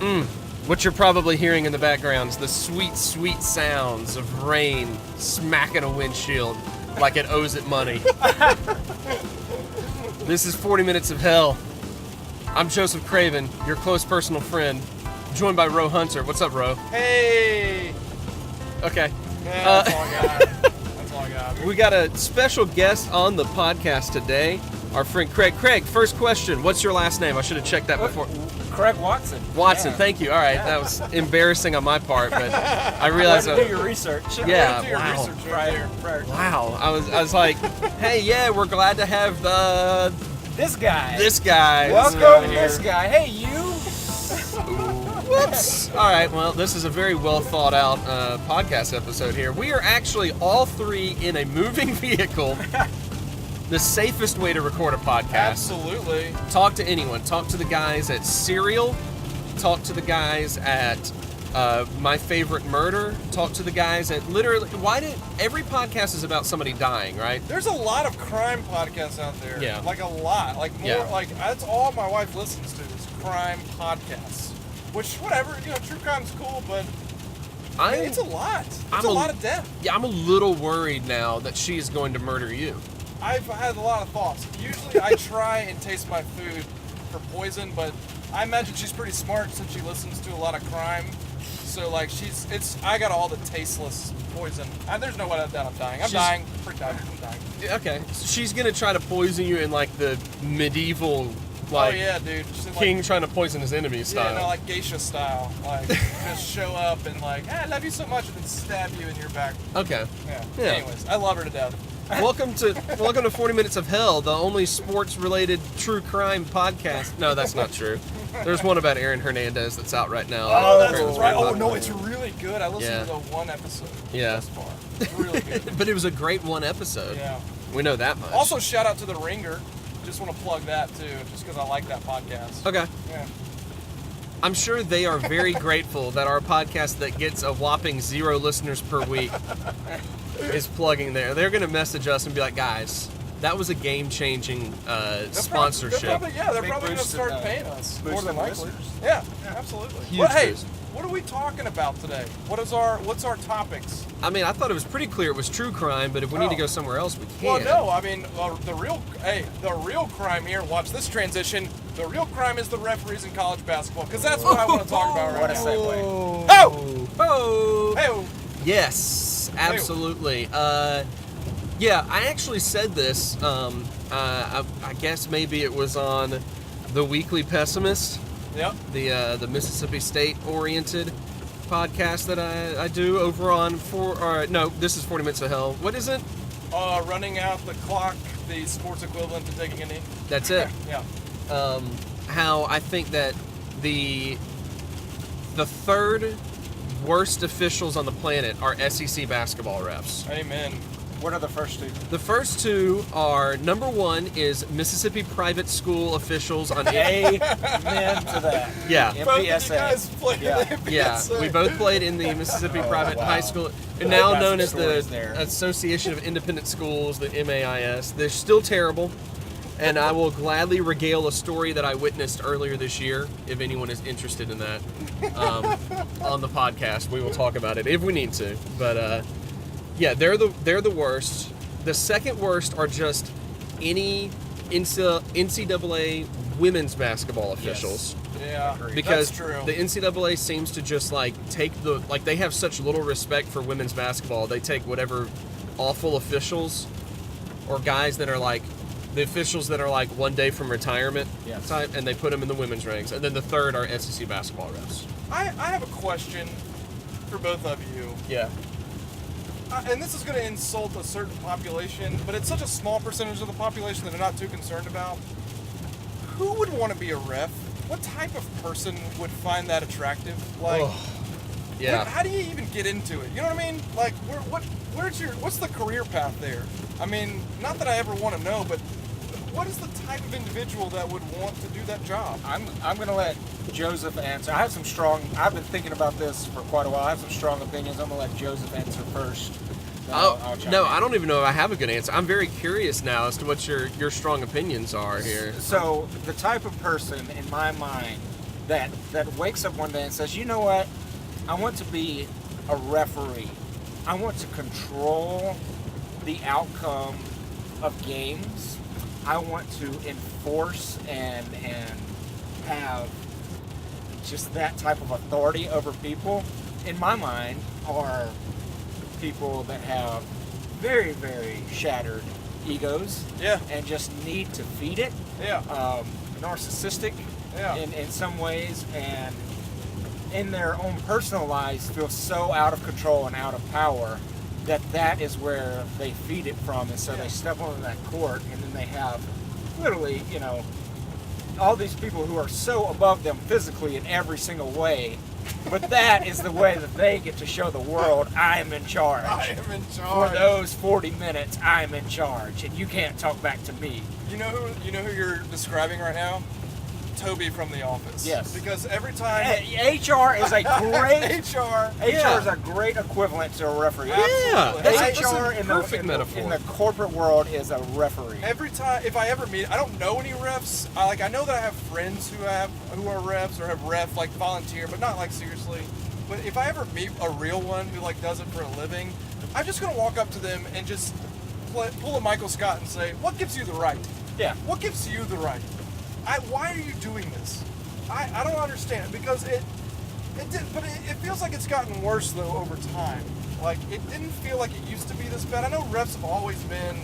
What you're probably hearing in the background is the sweet, sweet sounds of rain smacking a windshield like it owes it money. This is 40 Minutes of Hell. I'm Joseph Craven, your close personal friend, joined by Ro Hunter. What's up, Ro? Hey! Okay. Yeah, that's all I got. That's all I got. We got a special guest on the podcast today, our friend Craig. Craig, first question. What's your last name? I should have checked that before. Craig Watson. Watson, Yeah. Thank you. All right, that was embarrassing on my part, but I realized. Do your research. Yeah, Do your wow. research prior. Wow, I was like, hey, yeah, we're glad to have This guy. Welcome, this guy. Hey, you. Whoops. All right, well, this is a very well thought out podcast episode here. We are actually all three in a moving vehicle. The safest way to record a podcast. Absolutely. Talk to anyone. Talk to the guys at Serial. Talk to the guys at My Favorite Murder. Talk to the guys at literally. Every podcast is about somebody dying, right? There's a lot of crime podcasts out there. Yeah. Like a lot. Like more. Yeah. Like that's all my wife listens to is crime podcasts. Which whatever, true crime's cool, but it's a lot. It's a lot of death. Yeah, I'm a little worried now that she is going to murder you. I've had a lot of thoughts. Usually I try and taste my food for poison, but I imagine she's pretty smart since she listens to a lot of crime. So like I got all the tasteless poison. And there's no way that I'm dying. I'm dying. I'm dying. Okay. So she's going to try to poison you in like the medieval oh yeah, dude. Just king trying to poison his enemy style. Yeah, no, like geisha style. Like just show up and like, I love you so much, and then stab you in your back. Okay. Yeah. Anyways, I love her to death. Welcome to 40 Minutes of Hell, the only sports-related true crime podcast. No, that's not true. There's one about Aaron Hernandez that's out right now. Oh, that's right. Oh no, it's really good. I listened to the one episode. Yeah. Thus far. It's really good. But it was a great one episode. Yeah. We know that much. Also, shout out to The Ringer. Just want to plug that too, just because I like that podcast. Okay. Yeah. I'm sure they are very grateful that our podcast that gets a whopping 0 listeners per week is plugging there. They're going to message us and be like, guys, that was a game-changing sponsorship. They're probably going to start paying us. More than likely. Yeah, absolutely. Huge Well, hey, boost. what are we talking about today? What's our topics? I mean, I thought it was pretty clear it was true crime, but if we need to go somewhere else, we can. Well, no, I mean, the real crime here, watch this transition, the real crime is the referees in college basketball, because that's what I want to talk about right now. What a segue. Oh! Oh! Hey! Yes, absolutely. Yeah, I actually said this, I guess maybe it was on The Weekly Pessimist. Yep. The Mississippi State-oriented podcast that I do over on this is 40 Minutes of Hell. What is it? Running out the clock, the sports equivalent to taking a knee. That's it. Yeah. How I think that the third worst officials on the planet are SEC basketball refs. Amen. What are the first two? The first two are, number one is Mississippi private school officials on Amen to that. Yeah. Both of you MPSA. guys played Yeah. in the Yeah, MPSA. we both played in the Mississippi private wow. high school, Well, now got known some as stories the there. Association of Independent Schools, the MAIS. They're still terrible, and I will gladly regale a story that I witnessed earlier this year, if anyone is interested in that, on the podcast. We will talk about it if we need to, but yeah, they're the worst. The second worst are just any NCAA women's basketball officials. Yeah, Because that's true. the NCAA seems to just they have such little respect for women's basketball. They take whatever awful officials or guys that are like the officials that are like one day from retirement type, and they put them in the women's ranks. And then the third are SEC basketball refs. I have a question for both of you. Yeah. And this is going to insult a certain population, but it's such a small percentage of the population that I'm not too concerned about. Who would want to be a ref? What type of person would find that attractive? Like, yeah. how do you even get into it? You know what I mean? Like, what's the career path there? I mean, not that I ever want to know, but what is the type of individual that would want to do that job? I'm going to let Joseph answer. I've been thinking about this for quite a while. I have some strong opinions. I'm going to let Joseph answer first. I'll chime in. I don't even know if I have a good answer. I'm very curious now as to what your strong opinions are here. So the type of person, in my mind, that wakes up one day and says, you know what, I want to be a referee. I want to control the outcome of games. I want to enforce and have just that type of authority over people. In my mind, are people that have very, very shattered egos, and just need to feed it. Narcissistic, in some ways, and in their own personal lives feel so out of control and out of power that is where they feed it from, and so they step onto that court, and then they have literally, all these people who are so above them physically in every single way, but that is the way that they get to show the world, I am in charge. I am in charge. For those 40 minutes, I am in charge, and you can't talk back to me. You know who you're describing right now? Toby from The Office. Yes. Because every time HR is a great HR is a great equivalent to a referee. Yeah, Absolutely. HR in perfect metaphor. in the corporate world is a referee. Every time, if I ever meet, I don't know any refs. I know that I have friends who are refs or have ref like volunteer, but not like seriously. But if I ever meet a real one who like does it for a living, I'm just gonna walk up to them and just pull a Michael Scott and say, "What gives you the right? Yeah. What gives you the right? Why are you doing this? I don't understand, because it feels like it's gotten worse though over time. Like, it didn't feel like it used to be this bad. I know refs have always been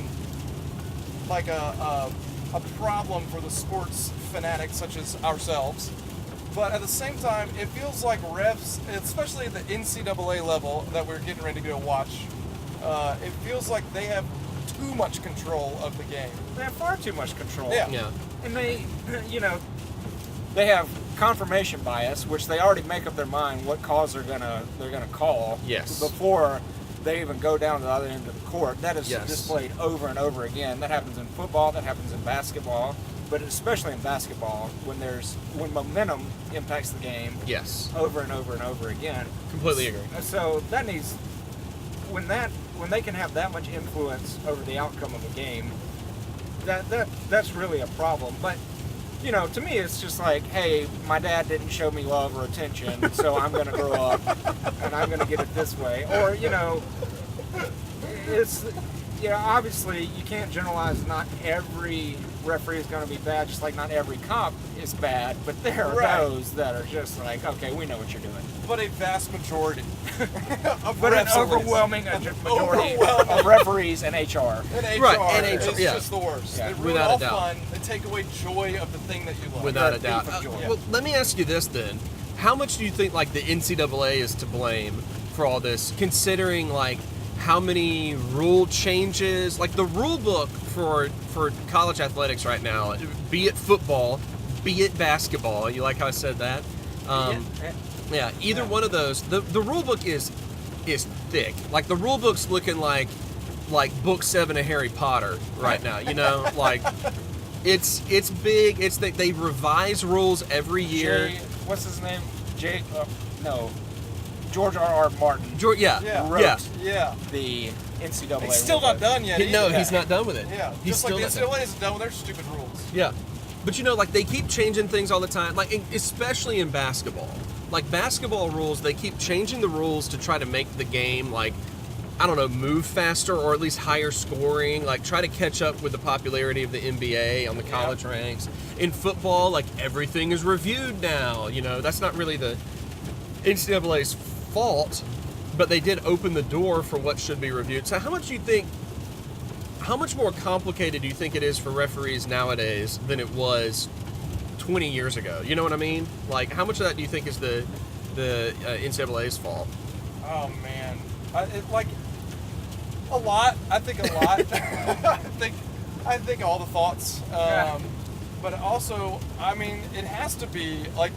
like a problem for the sports fanatics such as ourselves, but at the same time, it feels like refs, especially at the NCAA level that we're getting ready to go watch, it feels like they have too much control of the game. They have far too much control. Yeah. And they, they have confirmation bias, which they already make up their mind what calls they're gonna call. Yes. Before they even go down to the other end of the court. That is Yes. displayed over and over again. That happens in football. That happens in basketball. But especially in basketball, when momentum impacts the game. Yes. Over and over and over again. Completely agree. So that needs when they can have that much influence over the outcome of a game, that's really a problem. But to me, it's just like, hey, my dad didn't show me love or attention, so I'm going to grow up and I'm going to get it this way. Or it's obviously you can't generalize. Not every referee is going to be bad, just like not every cop is bad. But there are those that are just like, okay, we know what you're doing. But a vast majority of But an refs overwhelming majority of referees and HR. and HR, Right, and is HR, yeah. just the worst. Yeah. They ruin Without a all doubt. fun. They take away joy of the thing that you love. Without a They're a doubt. thief of joy. Well, let me ask you this then. How much do you think like the NCAA is to blame for all this, considering like how many rule changes, like the rule book for college athletics right now, be it football, be it basketball, you like how I said that? Yeah, either one of those. The rule book is thick. Like the rule book's looking like book 7 of Harry Potter right now. Like it's big. It's that they revise rules every year. What's his name? George R.R. Martin. Wrote Yeah. The NCAA. He's still not done yet. No, either. he's not done with it. Yeah, He's just like still the not done. NCAA isn't done with their stupid rules. Yeah. But like they keep changing things all the time, like especially in basketball. Like basketball rules, they keep changing the rules to try to make the game like, I don't know, move faster or at least higher scoring, like try to catch up with the popularity of the NBA on the college ranks. In football, like everything is reviewed now, that's not really the NCAA's fault, but they did open the door for what should be reviewed. So how much more complicated do you think it is for referees nowadays than it was 20 years ago? You know what I mean? Like, how much of that do you think is the NCAA's fault? Oh man, a lot. I think a lot. I think all the thoughts. But also, I mean, it has to be like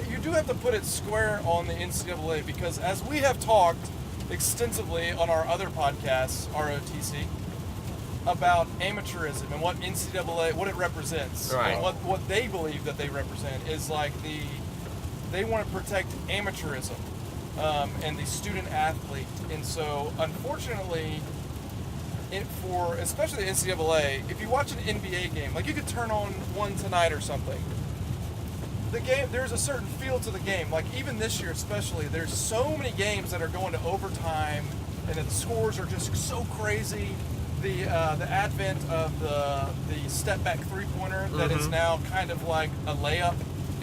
you do have to put it square on the NCAA, because as we have talked extensively on our other podcasts, ROTC, about amateurism and what NCAA, what it represents, right. and what they believe that they represent is like they want to protect amateurism and the student athlete, and so unfortunately, especially the NCAA, if you watch an NBA game, like you could turn on one tonight or something, the game, there's a certain feel to the game. Like even this year, especially, there's so many games that are going to overtime, and the scores are just so crazy. The advent of the step back 3-pointer that is now kind of like a layup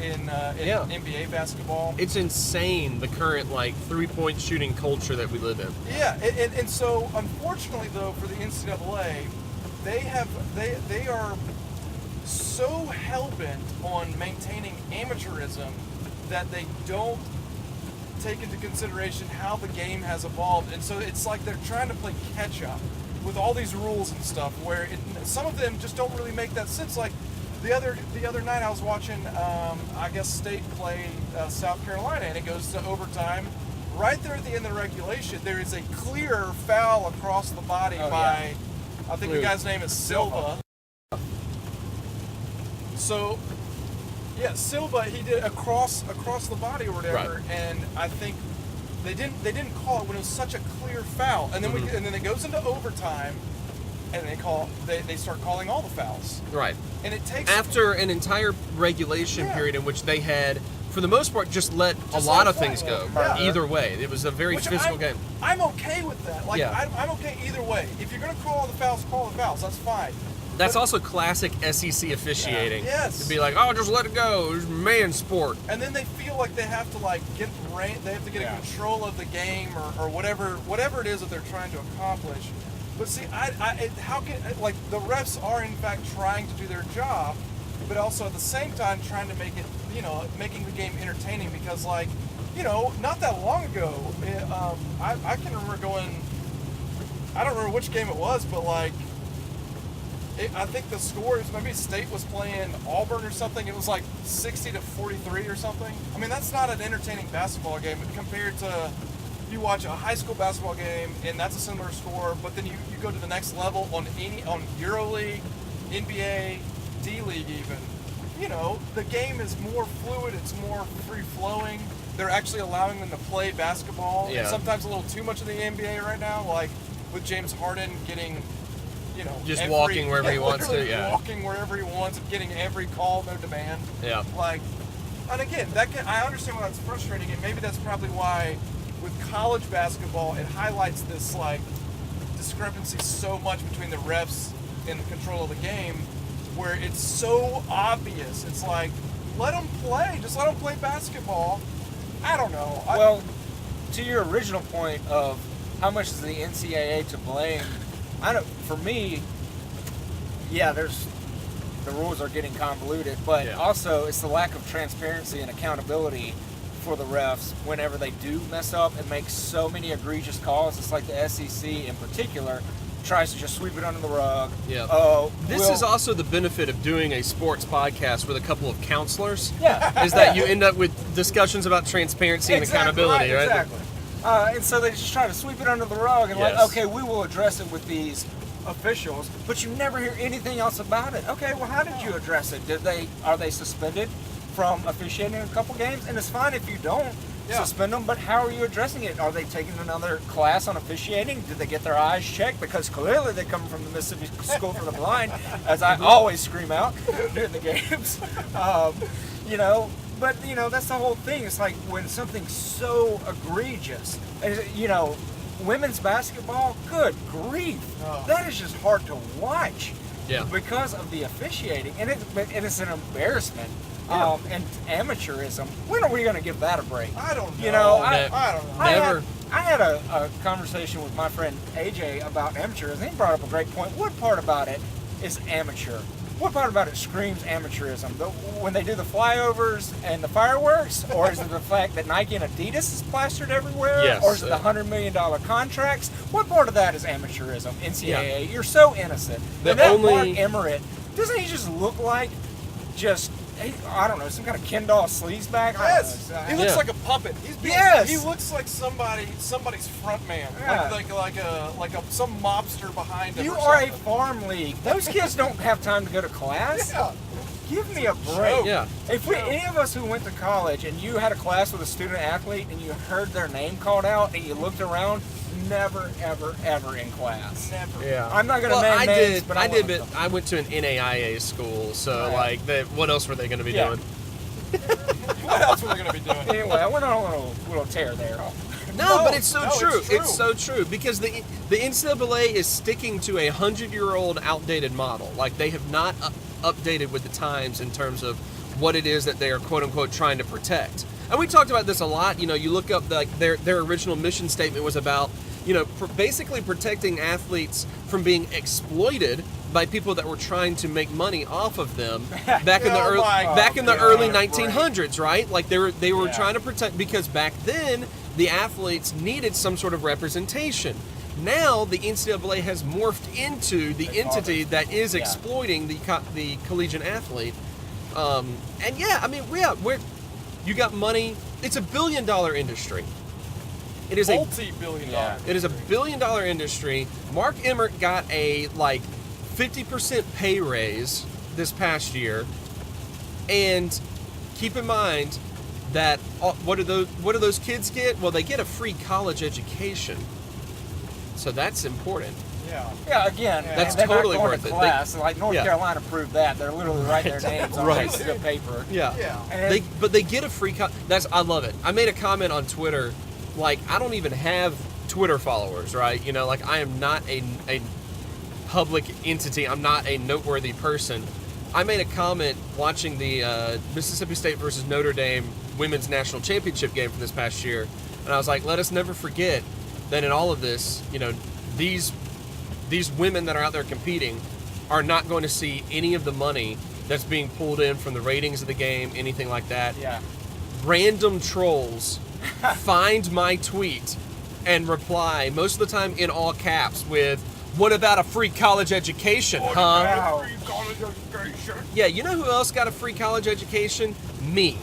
in NBA basketball. It's insane, the current like 3-point shooting culture that we live in. Yeah, and so unfortunately though for the NCAA, they are so hell-bent on maintaining amateurism that they don't take into consideration how the game has evolved, and so it's like they're trying to play catch-up with all these rules and stuff, where some of them just don't really make that sense. Like the other night I was watching, I guess State play South Carolina, and it goes to overtime. Right there at the end of the regulation, there is a clear foul across the body by, I think the guy's name is Silva. So, yeah, Silva, he did across the body or whatever, and I think they didn't call it when it was such a clear foul, and then and then it goes into overtime, and they start calling all the fouls. Right. And it takes after an entire regulation period in which they had, for the most part, just let a lot of things go. Yeah. Either way, it was a very physical game. I'm okay with that. Like I'm okay either way. If you're gonna call all the fouls, call the fouls. That's fine. That's also classic SEC officiating. Yes. To be like, oh, just let it go. It's man sport. And then they feel like they have to get in control of the game or whatever it is that they're trying to accomplish. But see, how can the refs are in fact trying to do their job, but also at the same time trying to make it, making the game entertaining, because not that long ago, I can remember going, I don't remember which game it was, but I think the scores, maybe State was playing Auburn or something. It was like 60-43 or something. I mean, that's not an entertaining basketball game compared to you watch a high school basketball game and that's a similar score. But then you go to the next level on EuroLeague, NBA, D-League even. The game is more fluid. It's more free flowing. They're actually allowing them to play basketball. Yeah. And sometimes a little too much in the NBA right now, like with James Harden getting. Just walking wherever he wants to, walking wherever he wants and getting every call, no demand. Yeah. And again, I understand why that's frustrating, and maybe that's probably why with college basketball it highlights this discrepancy so much between the refs and the control of the game, where it's so obvious. It's like, let them play, just let them play basketball. I don't know. Well, to your original point of how much is the NCAA to blame. For me, the rules are getting convoluted, but also it's the lack of transparency and accountability for the refs whenever they do mess up and make so many egregious calls. It's like the SEC in particular tries to just sweep it under the rug. Yeah. This is also the benefit of doing a sports podcast with a couple of counselors. Yeah. Is that you end up with discussions about transparency and accountability, right? Exactly. And so they just try to sweep it under the rug and okay, we will address it with these officials, but you never hear anything else about it. Okay, well, how did you address it? Are they suspended from officiating a couple games? And it's fine if you don't suspend them, but how are you addressing it? Are they taking another class on officiating? Did they get their eyes checked? Because clearly they come from the Mississippi School for the Blind, as I always scream out during the games. But, that's the whole thing. It's like when something's so egregious, women's basketball, good grief. That is just hard to watch because of the officiating. And it's an embarrassment. And amateurism. When are we going to give that a break? I don't know. I don't know. Never. I had a conversation with my friend AJ about amateurism. He brought up a great point. What part about it is amateur? What part about it screams amateurism? When they do the flyovers and the fireworks? Or is it the fact that Nike and Adidas is plastered everywhere? Yes. Or is it the $100 million contracts? What part of that is amateurism? NCAA, you're so innocent. And that Mark Emmert, doesn't he just look like I don't know, some kind of Ken doll sleazebag? Yes, he looks like a puppet. He looks like somebody's front man, like some mobster behind him. You are a farm league. Those kids don't have time to go to class. Yeah. Give me a break. Yeah. If any of us who went to college and you had a class with a student athlete and you heard their name called out and you looked around, never, ever, ever in class. Never. Yeah. I'm not going to name names, but I went to an NAIA school, so what else were they going to be doing? What else were they going to be doing? Anyway, I went on a little tear there. No, No, but it's so no, true. it's true. It's so true because the NCAA is sticking to a 100-year-old outdated model. Like they have not updated with the times in terms of what it is that they are quote unquote trying to protect. And we talked about this a lot. You know, you look up their original mission statement was about basically protecting athletes from being exploited by people that were trying to make money off of them back in the Oh early my early God, 1900s, right? Like they were Yeah. trying to protect because back then the athletes needed some sort of representation. Now the NCAA has morphed into the entity that is Yeah. exploiting the collegiate athlete. And yeah, I mean, you got money. It's $1 billion industry. It is Multi-billion dollar. It is $1 billion industry. Mark Emmert got a 50% pay raise this past year, and keep in mind that what do those kids get? Well, they get a free college education, so that's important. Yeah. Yeah, again, That's they're totally not going worth to it. class. Like North Yeah. Carolina proved that. They're literally writing their names on Right. pieces of paper. Yeah, Yeah. And they get a free. I love it. I made a comment on Twitter, like I don't even have Twitter followers, right? You know, like I am not a public entity. I'm not a noteworthy person. I made a comment watching the Mississippi State versus Notre Dame women's national championship game from this past year, and I was like, let us never forget that in all of this, these women that are out there competing are not going to see any of the money that's being pulled in from the ratings of the game, anything like that. yeah. Random trolls find my tweet and reply, most of the time in all caps, with, what about a free college education, huh? Wow. Yeah, you know who else got a free college education? Me.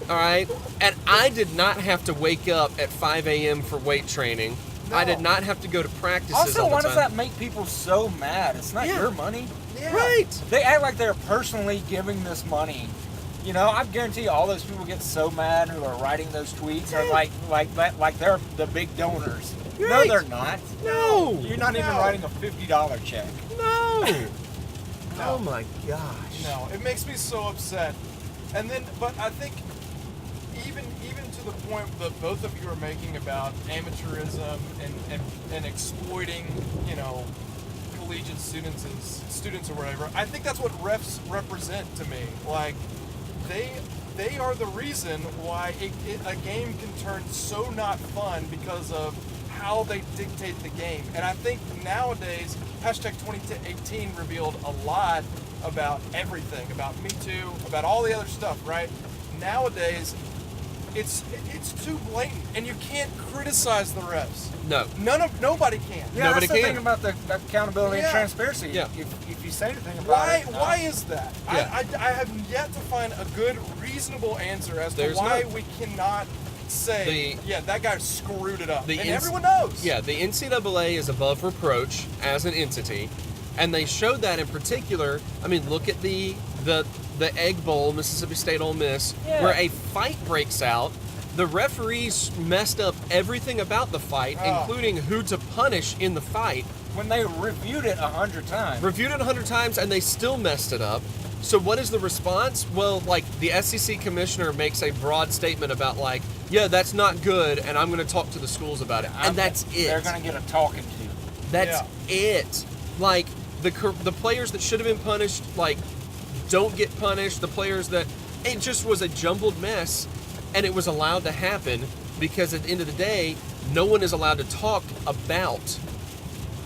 All right? And I did not have to wake up at 5 a.m. for weight training. I did not have to go to practices Also, all the why time. does that make people so mad? It's not Yeah. your money. Yeah. Right. They act like they're personally giving this money. I guarantee you all those people get so mad who are writing those tweets are like they're the big donors. No, Right. they're not. No. You're not even No. writing a $50 check. No. No. Oh my gosh. No, it makes me so upset. And then, but I think even to the point that both of you are making about amateurism and exploiting, collegiate students or whatever, I think that's what refs represent to me. Like, they are the reason why a game can turn so not fun because of how they dictate the game. And I think nowadays, hashtag 2018 revealed a lot about everything, about Me Too, about all the other stuff, right? Nowadays, it's too blatant, and you can't criticize the refs. No. Nobody can. Yeah, Nobody that's the can. thing about the accountability Yeah. and transparency. Yeah. If you say anything about Why? it, Why is that? Yeah. I have yet to find a good, reasonable answer as to There's why no- we cannot say, yeah, that guy screwed it up, and everyone knows. Yeah, the NCAA is above reproach as an entity, and they showed that in particular. I mean, look at the Egg Bowl, Mississippi State Ole Miss, Yeah. where a fight breaks out. The referees messed up everything about the fight, Oh. including who to punish in the fight. when they reviewed it 100 times. Reviewed it 100 times, and they still messed it up. So what is the response? Well, like, the SEC commissioner makes a broad statement about, like, yeah, that's not good, and I'm going to talk to the schools about it. And that's it. They're going to get a talking to. That's it. Like, the players that should have been punished, like, don't get punished. The players that... It just was a jumbled mess, and it was allowed to happen because at the end of the day, no one is allowed to talk about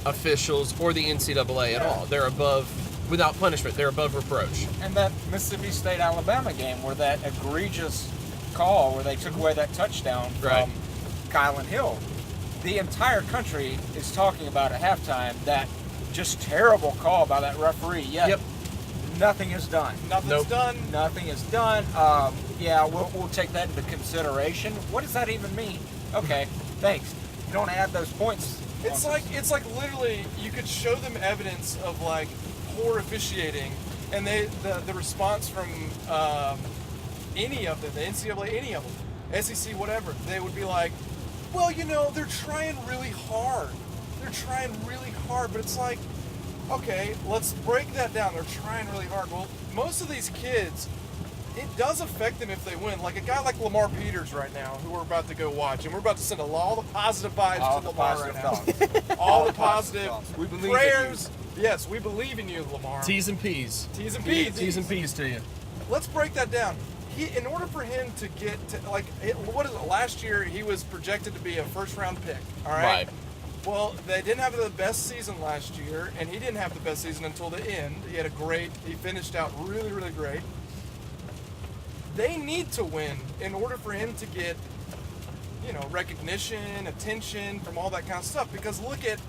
officials or the NCAA at all. They're above... Without punishment. They're above reproach. And that Mississippi State-Alabama game where that egregious call where they took away that touchdown from Right. Kylan Hill, the entire country is talking about at halftime that just terrible call by that referee. Yet Yep. nothing is done. Nothing's Nope. done. Nothing is done. Yeah, we'll take that into consideration. What does that even mean? Okay, thanks. You don't add those points. It's like literally you could show them evidence of like poor officiating, and the response from any of them, the NCAA, any of them, SEC, whatever, they would be like, well, they're trying really hard. They're trying really hard, but it's like, okay, let's break that down. They're trying really hard. Well, most of these kids, it does affect them if they win. Like a guy like Lamar Peters right now, who we're about to go watch, and we're about to send all the positive vibes to Lamar right now. All the positive We believe prayers. Yes, we believe in you, Lamar. T's and P's. T's and P's. T's and P's to you. Let's break that down. In order for him to get to, what is it? Last year he was projected to be a first-round pick. All right. Right. Well, they didn't have the best season last year, and he didn't have the best season until the end. He finished out really, really great. They need to win in order for him to get, recognition, attention from all that kind of stuff. Because look at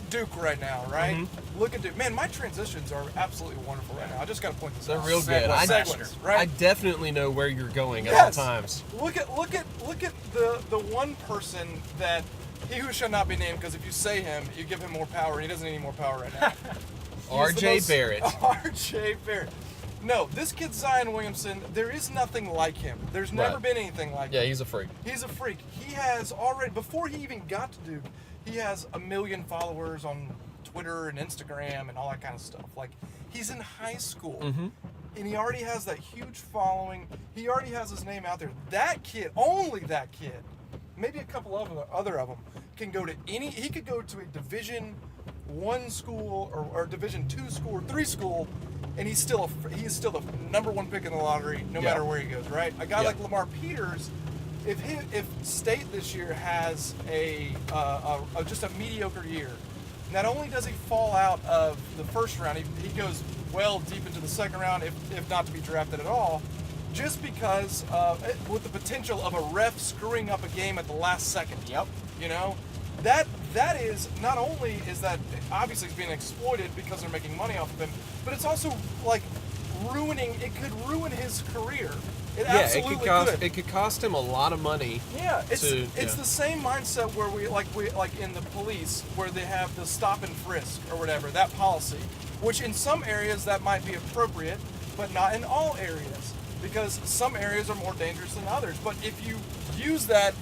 Duke right now, right? Mm-hmm. Look at Duke. Man, my transitions are absolutely wonderful right now. I just got to point this They're out. real good. Segues, right? I definitely know where you're going at Yes. all times. Look at the one person that he who shall not be named, because if you say him, you give him more power, and he doesn't need any more power right now. R.J. Barrett. R.J. Barrett. No, this kid Zion Williamson, there is nothing like him. There's never Right. been anything like him. Yeah, he's a freak. He's a freak. He has already, before he even got to Duke, he has 1 million followers on Twitter and Instagram and all that kind of stuff. Like, he's in high school, and he already has that huge following. He already has his name out there. That kid, only that kid, maybe a couple of other of them, can go to he could go to a Division I school or Division II school or 3 school, and he's still the #1 pick in the lottery, no matter where he goes, right? A guy like Lamar Peters, if State this year has just a mediocre year, not only does he fall out of the first round, he goes well deep into the second round, if not to be drafted at all, just because with the potential of a ref screwing up a game at the last second. Yep. That is, not only is that obviously he's being exploited because they're making money off of him, but it's also like it could ruin his career. It absolutely could. It could cost him a lot of money. Yeah, it's the same mindset where we like in the police where they have the stop and frisk or whatever, that policy, which in some areas that might be appropriate, but not in all areas, because some areas are more dangerous than others. But if you use that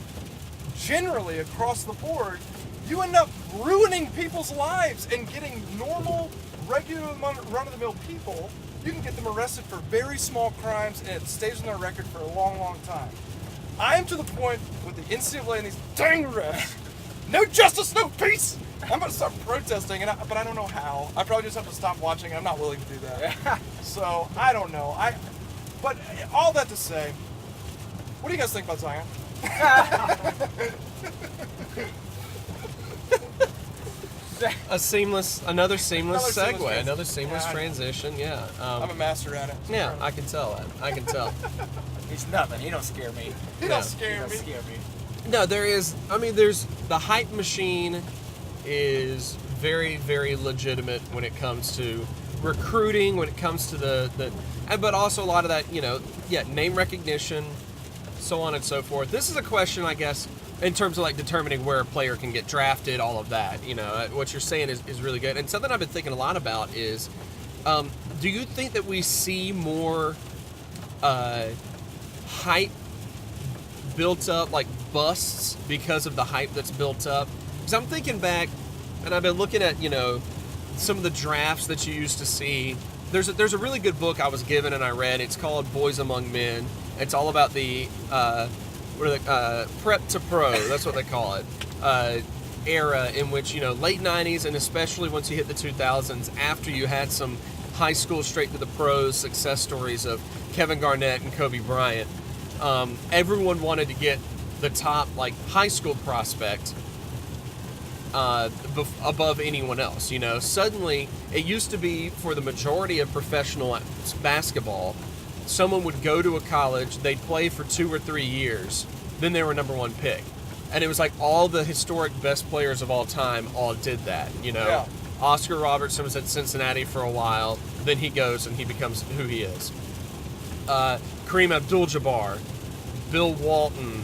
generally across the board, you end up ruining people's lives and getting normal, regular run-of-the-mill people. You can get them arrested for very small crimes, and it stays on their record for a long, long time. I am to the point with the NCAA and these dang refs. No justice, no peace. I'm going to start protesting, but I don't know how. I probably just have to stop watching. I'm not willing to do that. So I don't know. But all that to say, what do you guys think about Zion? Another seamless segue, another seamless Yeah, transition. Yeah. I'm a master at it. Yeah, I can tell that. I can tell. He's nothing. He don't scare me. He don't scare He don't me. scare me. No, there's the hype machine is very, very legitimate when it comes to recruiting, when it comes to but also a lot of that, name recognition, so on and so forth. This is a question, I guess, in terms of like determining where a player can get drafted, all of that. What you're saying is really good. And something I've been thinking a lot about is, do you think that we see more hype built up, like busts, because of the hype that's built up? Because I'm thinking back, and I've been looking at, some of the drafts that you used to see. There's a really good book I was given and I read. It's called Boys Among Men. It's all about the prep to pro. That's what they call it. Era in which, late 90s, and especially once you hit the 2000s, after you had some high school straight to the pros success stories of Kevin Garnett and Kobe Bryant. Everyone wanted to get the top high school prospect above anyone else. Suddenly it used to be, for the majority of professional basketball, someone would go to a college, they'd play for 2 or 3 years, then they were #1 pick, and it was like all the historic best players of all time all did that. Yeah. Oscar Robertson was at Cincinnati for a while, then he goes and he becomes who he is. Kareem Abdul-Jabbar, Bill Walton,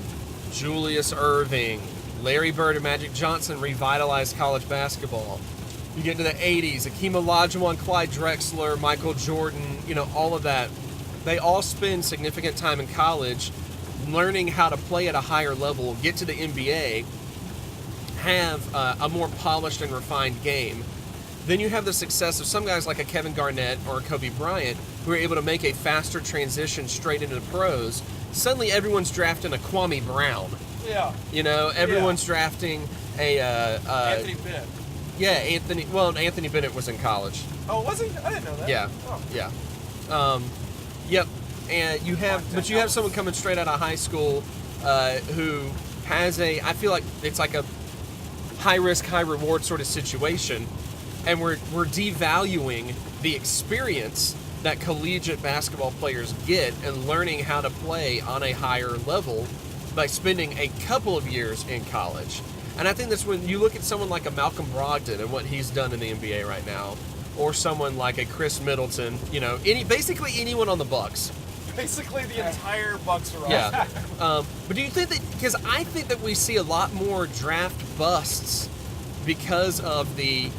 Julius Erving, Larry Bird and Magic Johnson revitalized college basketball. You get to the 80s, Akeem Olajuwon, Clyde Drexler, Michael Jordan, all of that. They all spend significant time in college learning how to play at a higher level, get to the NBA, have a more polished and refined game. Then you have the success of some guys like a Kevin Garnett or a Kobe Bryant who are able to make a faster transition straight into the pros. Suddenly everyone's drafting a Kwame Brown. Yeah. You know, everyone's drafting a... Anthony Bennett. Yeah, Anthony Bennett was in college. Oh, was he? I didn't know that. Yeah, Oh. yeah. Yep, and you have someone coming straight out of high school who has I feel like it's like a high risk, high reward sort of situation, and we're devaluing the experience that collegiate basketball players get and learning how to play on a higher level by spending a couple of years in college. And I think that's when you look at someone like a Malcolm Brogdon and what he's done in the NBA right now, or someone like a Chris Middleton, you know, basically anyone on the Bucks. Basically the entire Bucks are off. Yeah. But do you think that, because I think that we see a lot more draft busts because of the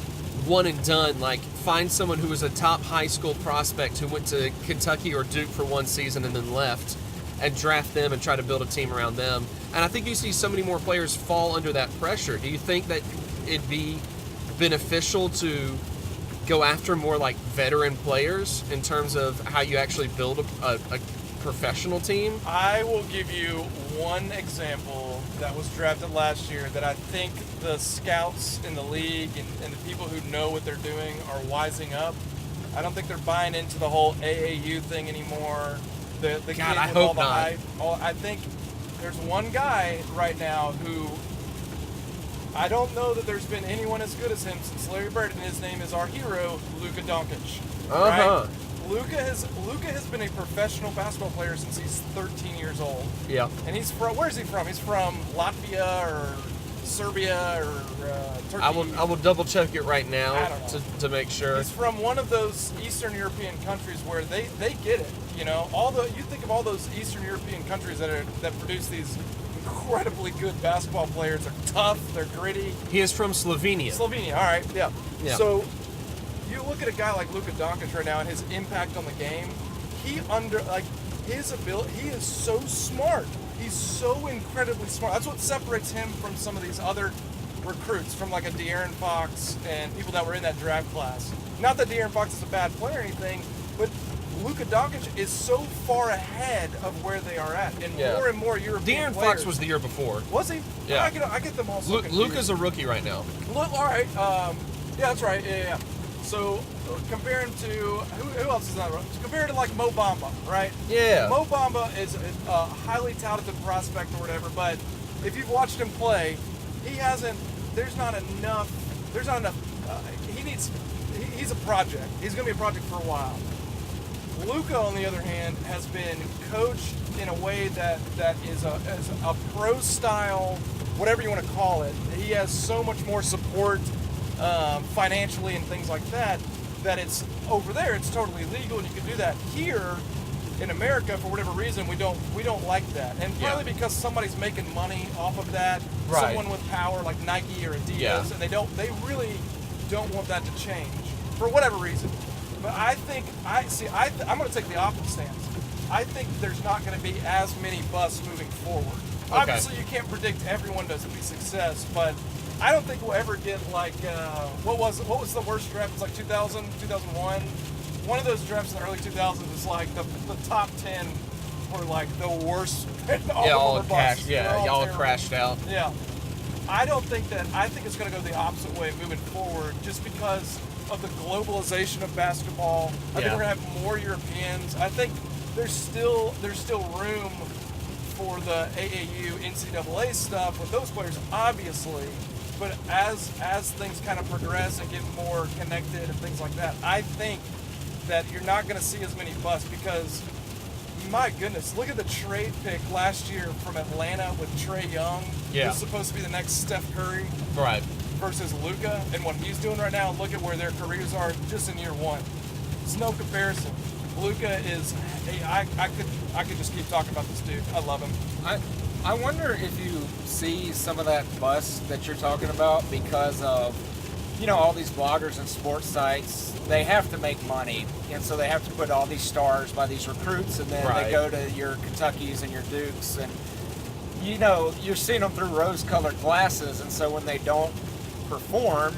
one and done, like find someone who was a top high school prospect who went to Kentucky or Duke for one season and then left, and draft them and try to build a team around them. And I think you see so many more players fall under that pressure. Do you think that it'd be beneficial to go after more like veteran players in terms of how you actually build a professional team? I will give you one example that was drafted last year that I think the scouts in the league and the people who know what they're doing are wising up. I don't think they're buying into the whole AAU thing anymore. The God, kid I with hope all the not. hype. I think there's one guy right now who I don't know that there's been anyone as good as him since Larry Bird, and his name is our hero, Luka Doncic. Uh-huh. Right? Luka has been a professional basketball player since he's 13 years old. Yeah. And he's from, where's he from? He's from Latvia or Serbia or Turkey. I will double check it right I now don't know. to make sure. He's from one of those Eastern European countries where they get it. You know, you think of all those Eastern European countries that produce these incredibly good basketball players. They're tough, they're gritty. He is from Slovenia. Slovenia, all right, yeah. Yeah. So you look at a guy like Luka Doncic right now and his impact on the game. His ability. He is so smart. He's so incredibly smart. That's what separates him from some of these other recruits, from like a De'Aaron Fox and people that were in that draft class. Not that De'Aaron Fox is a bad player or anything, but Luka Doncic is so far ahead of where they are at, and more and more European De'Aaron players. Fox was the year before. Was he? Yeah. I get them all so confused. Luka's a rookie right now. All right. Yeah, that's right. Yeah. So compare him to who else is not right? Compare it to like Mo Bamba, right? Yeah. Mo Bamba is a highly touted prospect or whatever, but if you've watched him play, he hasn't. There's not enough. He's a project. He's going to be a project for a while. Luka, on the other hand, has been coached in a way that is a pro style, whatever you want to call it. He has so much more support financially and things like that it's over there. It's totally legal and you can do that. Here in America, for whatever reason, we don't like that, and probably because somebody's making money off of that. Right. Someone with power like Nike or Adidas, and they really don't want that to change for whatever reason. But I think I'm going to take the opposite stance. I think there's not going to be as many busts moving forward. Okay. Obviously, you can't predict everyone to be success, but I don't think we'll ever get like what was the worst draft? It's like 2000, 2001. One of those drafts in the early 2000s is like the top 10 were like the worst. All of them were crashed. busts. Yeah, They're all y'all terrible. crashed out. Yeah. I think it's going to go the opposite way moving forward just because of the globalization of basketball. I think we're going to have more Europeans. I think there's still room for the AAU, NCAA stuff with those players, obviously. But as things kind of progress and get more connected and things like that, I think that you're not going to see as many busts because, my goodness, look at the trade pick last year from Atlanta with Trae Young. Yeah. Who's supposed to be the next Steph Curry. Right. Versus Luka and what he's doing right now. Look at where their careers are just in year one. It's no comparison. Luka is. I could just keep talking about this dude. I love him. I wonder if you see some of that bust that you're talking about because of, all these bloggers and sports sites. They have to make money, and so they have to put all these stars by these recruits, and then they go to your Kentuckys and your Dukes, and you're seeing them through rose-colored glasses, and so when they don't perform,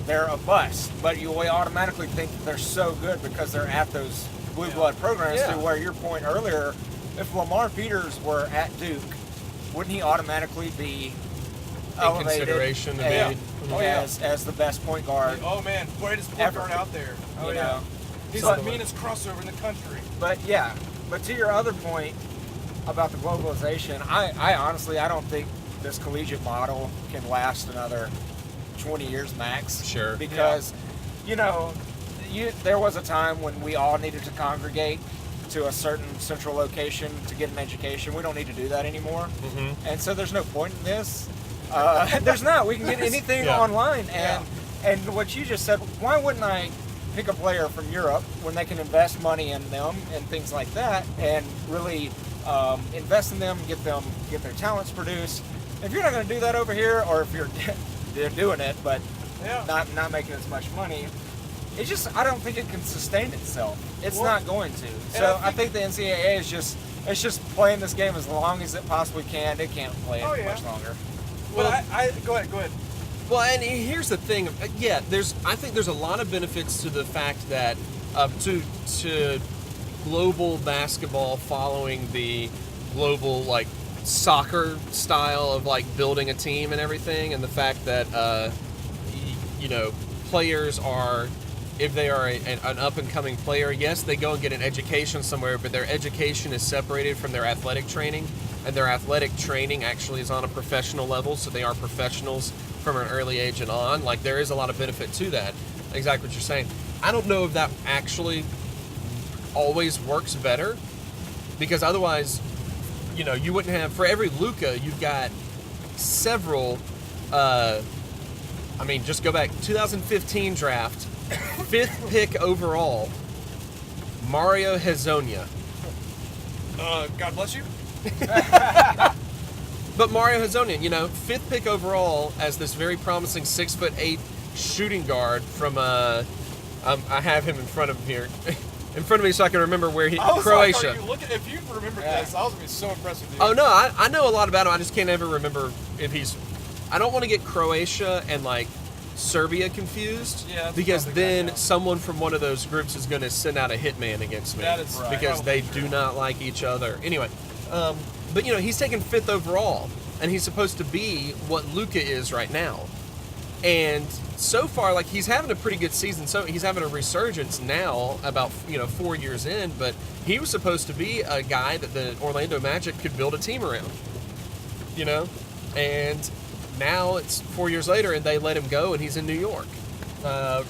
they're a bust. But you automatically think that they're so good because they're at those blue blood programs. Yeah. To where your point earlier, if Lamar Peters were at Duke, wouldn't he automatically be elevated consideration to and- be- as the best point guard? Oh man, greatest point Ever. guard out there. Oh You yeah. know? He's So- the meanest crossover in the country. But yeah, but to your other point about the globalization, I honestly, I don't think this collegiate model can last another 20 years max. Sure. Because, you know, there was a time when we all needed to congregate to a certain central location to get an education. We don't need to do that anymore. Mm-hmm. And so there's no point in this. There's not. We can get anything Yeah. online. And what you just said, why wouldn't I pick a player from Europe when they can invest money in them and things like that and really invest in them, get their talents produced? If you're not going to do that over here, or if they're doing it but Yeah. not making as much money, it's just, I don't think it can sustain itself. It's Well, not going to. So I think the NCAA is just playing this game as long as it possibly can. It can't play Oh, it yeah. much longer. Well, Well- I go ahead. Well, and here's the thing. Yeah, I think there's a lot of benefits to the fact that to global basketball following the global like soccer style of like building a team and everything, and the fact that players are, if they are an up and coming player, yes, they go and get an education somewhere, but their education is separated from their athletic training, and their athletic training actually is on a professional level, so they are professionals from an early age and on. Like, there is a lot of benefit to that. Exactly what you're saying. I don't know if that actually always works better, because otherwise, you wouldn't have, for every Luka, you've got several, just go back, 2015 draft, 5th pick overall, Mario Hezonja. God bless you. But Mario Hezonja, 5th pick overall as this very promising 6'8" shooting guard from I have him in front of me so I can remember where he, I was Croatia. Like, if you remember this, I was gonna be so impressed with you. Oh no, I know a lot about him. I just can't ever remember if he's. I don't want to get Croatia and like Serbia confused. Yeah, that's because probably then right, yeah. someone from one of those groups is going to send out a hitman against me. That is right. Because they do not like each other. Anyway, but he's taken 5th overall, and he's supposed to be what Luka is right now. And so far, like, he's having a pretty good season. So he's having a resurgence now, about 4 years in. But he was supposed to be a guy that the Orlando Magic could build a team around. And now it's 4 years later, and they let him go, and he's in New York.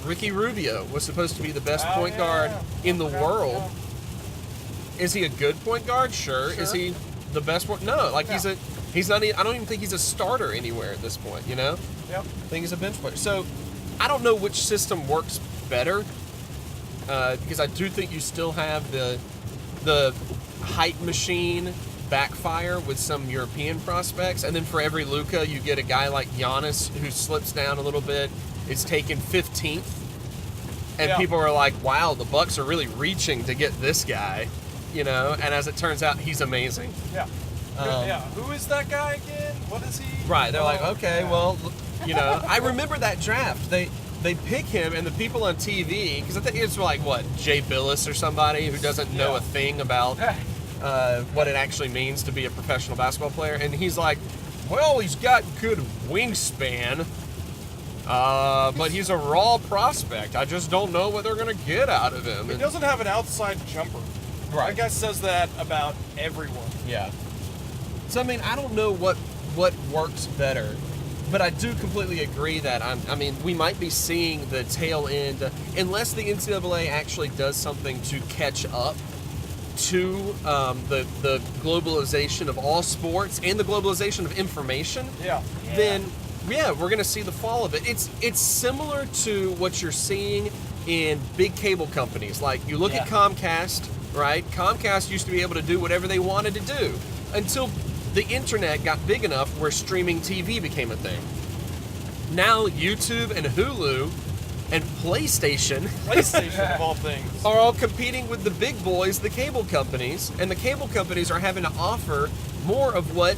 Ricky Rubio was supposed to be the best point guard in the world. Is he a good point guard? Sure. Is he the best one? No. Like, he's not. I don't even think he's a starter anywhere at this point. Yep. I think he's a bench player. So I don't know which system works better, because I do think you still have the hype machine backfire with some European prospects, and then for every Luka, you get a guy like Giannis who slips down a little bit, is taken 15th, and people are like, "Wow, the Bucks are really reaching to get this guy," And as it turns out, he's amazing. Yeah. Who is that guy again? What is he? Right. They're like, okay, well, I remember that draft. They pick him, and the people on TV, because I think it's like, what, Jay Billis or somebody who doesn't know a thing about what it actually means to be a professional basketball player. And he's like, well, he's got good wingspan, but he's a raw prospect. I just don't know what they're going to get out of him. He doesn't have an outside jumper. Right. That guy says that about everyone. Yeah. So, I don't know what works better, but I do completely agree that, we might be seeing the tail end, unless the NCAA actually does something to catch up to the globalization of all sports and the globalization of information, then, we're going to see the fall of it. It's similar to what you're seeing in big cable companies. Like, you look at Comcast, right? Comcast used to be able to do whatever they wanted to do until the internet got big enough where streaming TV became a thing. Now YouTube and Hulu and PlayStation of all things, are all competing with the big boys, the cable companies, and the cable companies are having to offer more of what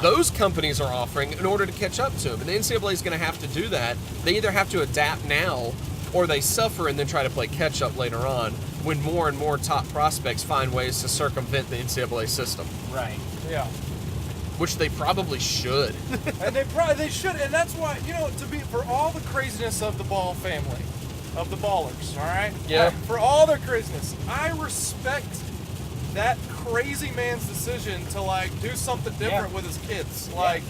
those companies are offering in order to catch up to them. And the NCAA is going to have to do that. They either have to adapt now or they suffer and then try to play catch up later on when more and more top prospects find ways to circumvent the NCAA system. Right. Yeah. Which they probably should. And they should, and that's why, for all the craziness of the Ball family, of the Ballers, all right? Yeah. For all their craziness, I respect that crazy man's decision to like do something different with his kids. Like,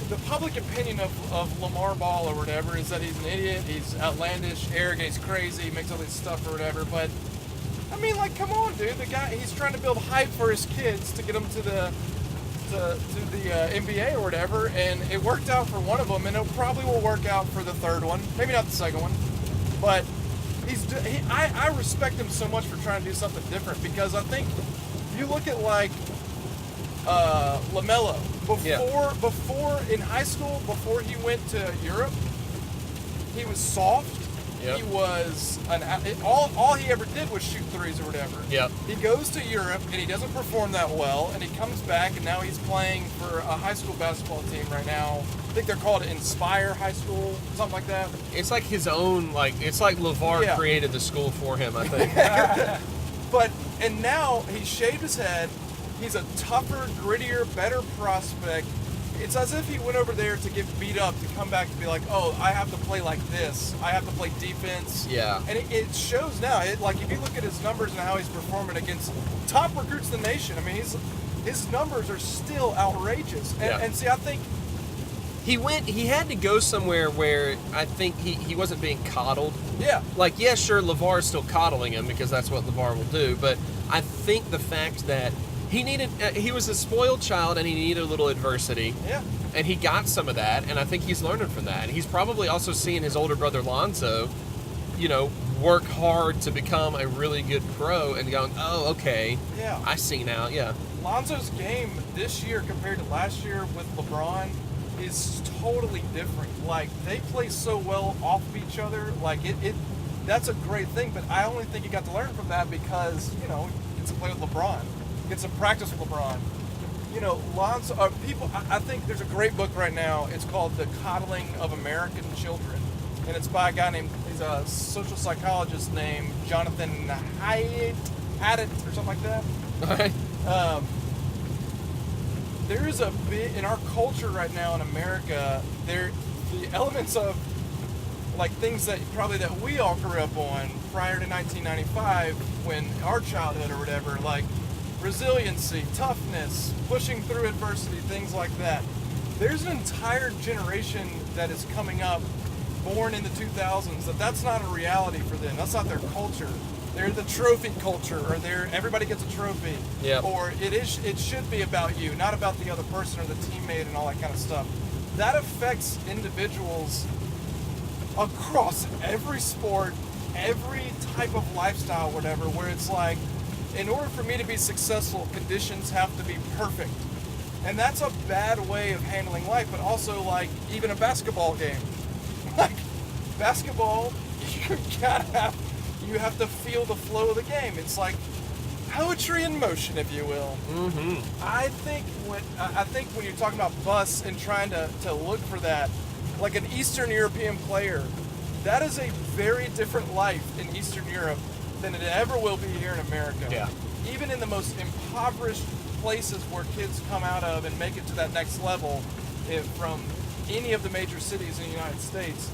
the public opinion of Lamar Ball or whatever is that he's an idiot, he's outlandish, arrogant, he's crazy, he makes all this stuff or whatever, but I mean, like, come on, dude. The guy, he's trying to build hype for his kids to get them to the NBA or whatever, and it worked out for one of them, and it probably will work out for the third one. Maybe not the second one, but I respect him so much for trying to do something different, because I think if you look at like LaMelo before in high school, before he went to Europe, he was soft. Yep. He was all he ever did was shoot threes or whatever. Yep. He goes to Europe and he doesn't perform that well, and he comes back and now he's playing for a high school basketball team right now. I think they're called Inspire High School, something like that. It's like his own, it's like LeVar created the school for him, I think. And now he's shaved his head. He's a tougher, grittier, better prospect. It's as if he went over there to get beat up, to come back to be like, oh, I have to play like this. I have to play defense. Yeah. And it shows now. If you look at his numbers and how he's performing against top recruits in the nation, I mean, his numbers are still outrageous. And see, I think he had to go somewhere where I think he wasn't being coddled. Yeah. Sure, LeVar is still coddling him because that's what LeVar will do, but I think the fact that he was a spoiled child and he needed a little adversity. Yeah. And he got some of that, and I think he's learning from that. And he's probably also seeing his older brother Lonzo, work hard to become a really good pro and going, oh, okay. Yeah. I see now, yeah. Lonzo's game this year compared to last year with LeBron is totally different. Like, they play so well off of each other. Like, that's a great thing, but I only think he got to learn from that because, he gets to play with LeBron. Get some practice with LeBron. Lonzo, I think there's a great book right now. It's called The Coddling of American Children. And it's by a guy he's a social psychologist named Jonathan Haidt or something like that. All right. There is a bit in our culture right now in America, the elements of like things that we all grew up on prior to 1995 when our childhood or whatever, like resiliency, toughness, pushing through adversity, things like that. There's an entire generation that is coming up, born in the 2000s, that's not a reality for them. That's not their culture. They're the trophy culture, or everybody gets a trophy. Yep. Or it should be about you, not about the other person or the teammate and all that kind of stuff. That affects individuals across every sport, every type of lifestyle, whatever, where it's like, in order for me to be successful, conditions have to be perfect. And that's a bad way of handling life, but also like even a basketball game. Like basketball, you have to feel the flow of the game. It's like poetry in motion, if you will. Mm-hmm. I think when you're talking about bus and trying to look for that, like an Eastern European player, that is a very different life in Eastern Europe than it ever will be here in America. Yeah. Even in the most impoverished places where kids come out of and make it to that next level, from any of the major cities in the United States,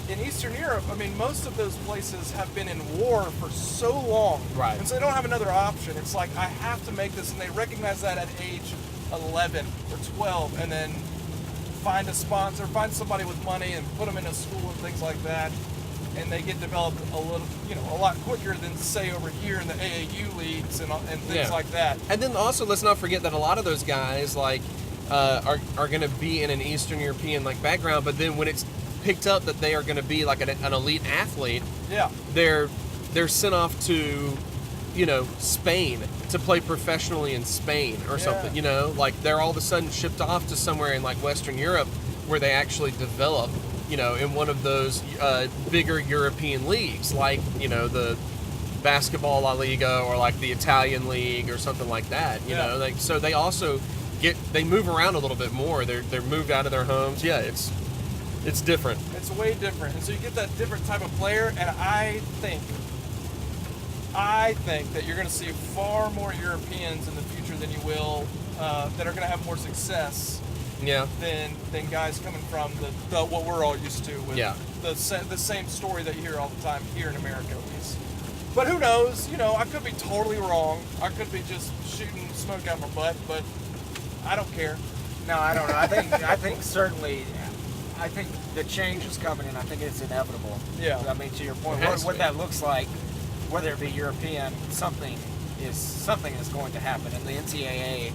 in Eastern Europe, I mean, most of those places have been in war for so long. Right. And so they don't have another option. It's like, I have to make this, and they recognize that at age 11 or 12, and then find a sponsor, find somebody with money and put them in a school and things like that. And they get developed a lot quicker than, say, over here in the AAU leagues and things like that. And then also, let's not forget that a lot of those guys, like, are going to be in an Eastern European, background, but then when it's picked up that they are going to be, like, an elite athlete, they're sent off to, Spain to play professionally in Spain or something, they're all of a sudden shipped off to somewhere in, Western Europe where they actually develop, in one of those bigger European leagues, the Basketball La Liga or like the Italian league or something like that. You know, like so they also they move around a little bit more. They're moved out of their homes. Yeah, it's different. It's way different, and so you get that different type of player. And I think that you're going to see far more Europeans in the future than you will that are going to have more success. Yeah. Than guys coming from the what we're all used to with the same story that you hear all the time here in America at least. But who knows? You know, I could be totally wrong. I could be just shooting smoke out my butt, but I don't care. No, I don't know. I think certainly, I think the change is coming, and I think it's inevitable. Yeah. I mean, to your point, It has what to. that looks like, whether it be European, something is going to happen. And the NCAA,